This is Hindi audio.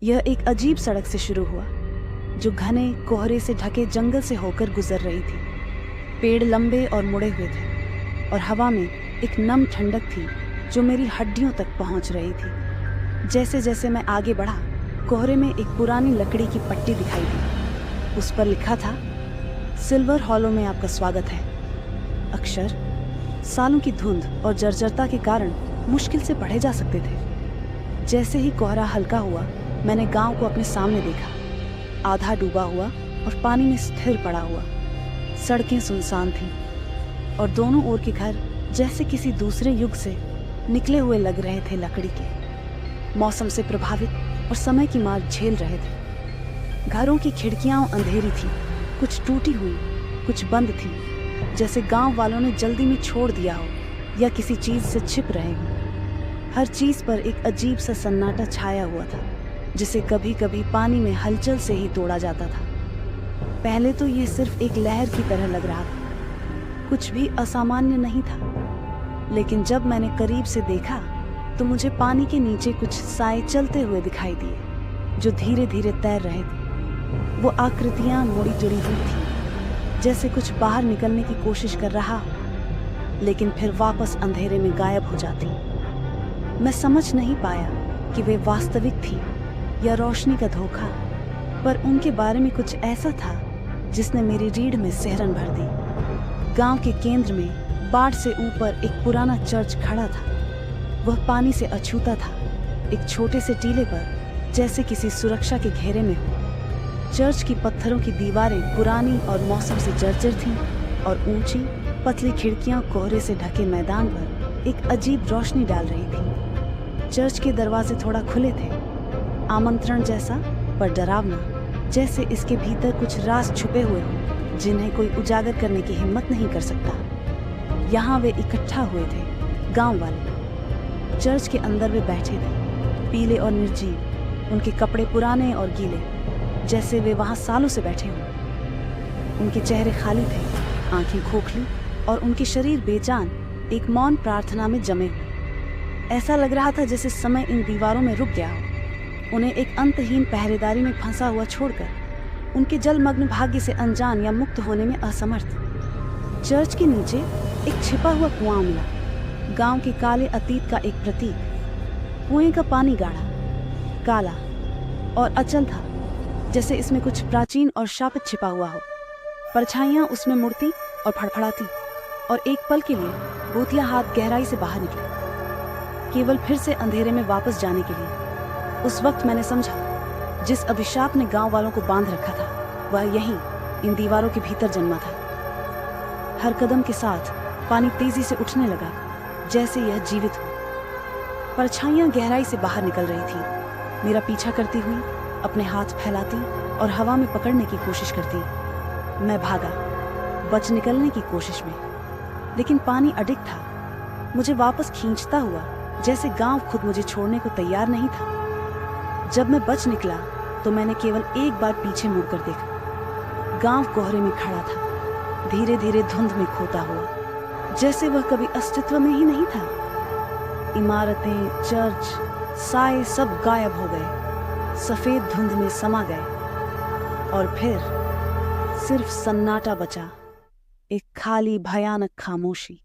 यह एक अजीब सड़क से शुरू हुआ जो घने कोहरे से ढके जंगल से होकर गुजर रही थी। पेड़ लंबे और मुड़े हुए थे और हवा में एक नम ठंडक थी जो मेरी हड्डियों तक पहुंच रही थी। जैसे जैसे मैं आगे बढ़ा, कोहरे में एक पुरानी लकड़ी की पट्टी दिखाई दी। उस पर लिखा था, सिल्वर हॉलो में आपका स्वागत है। अक्षर सालों की धुंध और जर्जरता के कारण मुश्किल से पढ़े जा सकते थे। जैसे ही कोहरा हल्का हुआ, मैंने गांव को अपने सामने देखा, आधा डूबा हुआ और पानी में स्थिर पड़ा हुआ। सड़कें सुनसान थीं और दोनों ओर के घर जैसे किसी दूसरे युग से निकले हुए लग रहे थे। लकड़ी के मौसम से प्रभावित और समय की मार झेल रहे थे। घरों की खिड़कियां अंधेरी थी, कुछ टूटी हुई, कुछ बंद थी, जैसे गांव वालों ने जल्दी में छोड़ दिया हो या किसी चीज से छिप रहे हों। हर चीज पर एक अजीब सा सन्नाटा छाया हुआ था जिसे कभी कभी पानी में हलचल से ही तोड़ा जाता था। पहले तो ये सिर्फ एक लहर की तरह लग रहा था, कुछ भी असामान्य नहीं था। लेकिन जब मैंने करीब से देखा तो मुझे पानी के नीचे कुछ साए चलते हुए दिखाई दिए जो धीरे धीरे तैर रहे थे। वो आकृतियां मुड़ी जुड़ी हुई थी, जैसे कुछ बाहर निकलने की कोशिश कर रहा हो, लेकिन फिर वापस अंधेरे में गायब हो जाती। मैं समझ नहीं पाया कि वे वास्तविक थी या रोशनी का धोखा, पर उनके बारे में कुछ ऐसा था जिसने मेरी रीढ़ में सिहरन भर दी। गांव के केंद्र में बाढ़ से ऊपर एक पुराना चर्च खड़ा था। वह पानी से अछूता था, एक छोटे से टीले पर, जैसे किसी सुरक्षा के घेरे में हो। चर्च की पत्थरों की दीवारें पुरानी और मौसम से जर्जर थीं और ऊंची पतली खिड़कियां कोहरे से ढके मैदान पर एक अजीब रोशनी डाल रही थीं। चर्च के दरवाजे थोड़ा खुले थे, आमंत्रण जैसा पर डरावना, जैसे इसके भीतर कुछ राज छुपे हुए हों जिन्हें कोई उजागर करने की हिम्मत नहीं कर सकता। यहाँ वे इकट्ठा हुए थे, गांव वाले। चर्च के अंदर वे बैठे थे, पीले और निर्जीव, उनके कपड़े पुराने और गीले, जैसे वे वहां सालों से बैठे हों। उनके चेहरे खाली थे, आंखें खोखली और उनके शरीर बेजान, एक मौन प्रार्थना में जमे हुए। ऐसा लग रहा था जैसे समय इन दीवारों में रुक गया हो, उन्हें एक अंतहीन पहरेदारी में फंसा हुआ छोड़कर, उनके जलमग्न भाग्य से अनजान या मुक्त होने में असमर्थ। चर्च के नीचे एक छिपा हुआ कुआं मिला, गांव के काले अतीत का एक प्रतीक। कुएं का पानी गाढ़ा, काला और अचल था, जैसे इसमें कुछ प्राचीन और शापित छिपा हुआ हो। परछाइयां उसमें मुड़ती और फड़फड़ाती, और एक पल के लिए भूतिया हाथ गहराई से बाहर निकले, केवल फिर से अंधेरे में वापस जाने के लिए। उस वक्त मैंने समझा, जिस अभिशाप ने गांव वालों को बांध रखा था वह यहीं इन दीवारों के भीतर जन्मा था। हर कदम के साथ पानी तेजी से उठने लगा, जैसे यह जीवित हो। परछाइयां गहराई से बाहर निकल रही थी, मेरा पीछा करती हुई, अपने हाथ फैलाती और हवा में पकड़ने की कोशिश करती। मैं भागा, बच निकलने की कोशिश में, लेकिन पानी अडिग था, मुझे वापस खींचता हुआ, जैसे गांव खुद मुझे छोड़ने को तैयार नहीं था। जब मैं बच निकला तो मैंने केवल एक बार पीछे मुड़कर देखा। गांव कोहरे में खड़ा था, धीरे धीरे धुंध में खोता हुआ, जैसे वह कभी अस्तित्व में ही नहीं था। इमारतें, चर्च, साए सब गायब हो गए, सफेद धुंध में समा गए, और फिर सिर्फ सन्नाटा बचा, एक खाली भयानक खामोशी।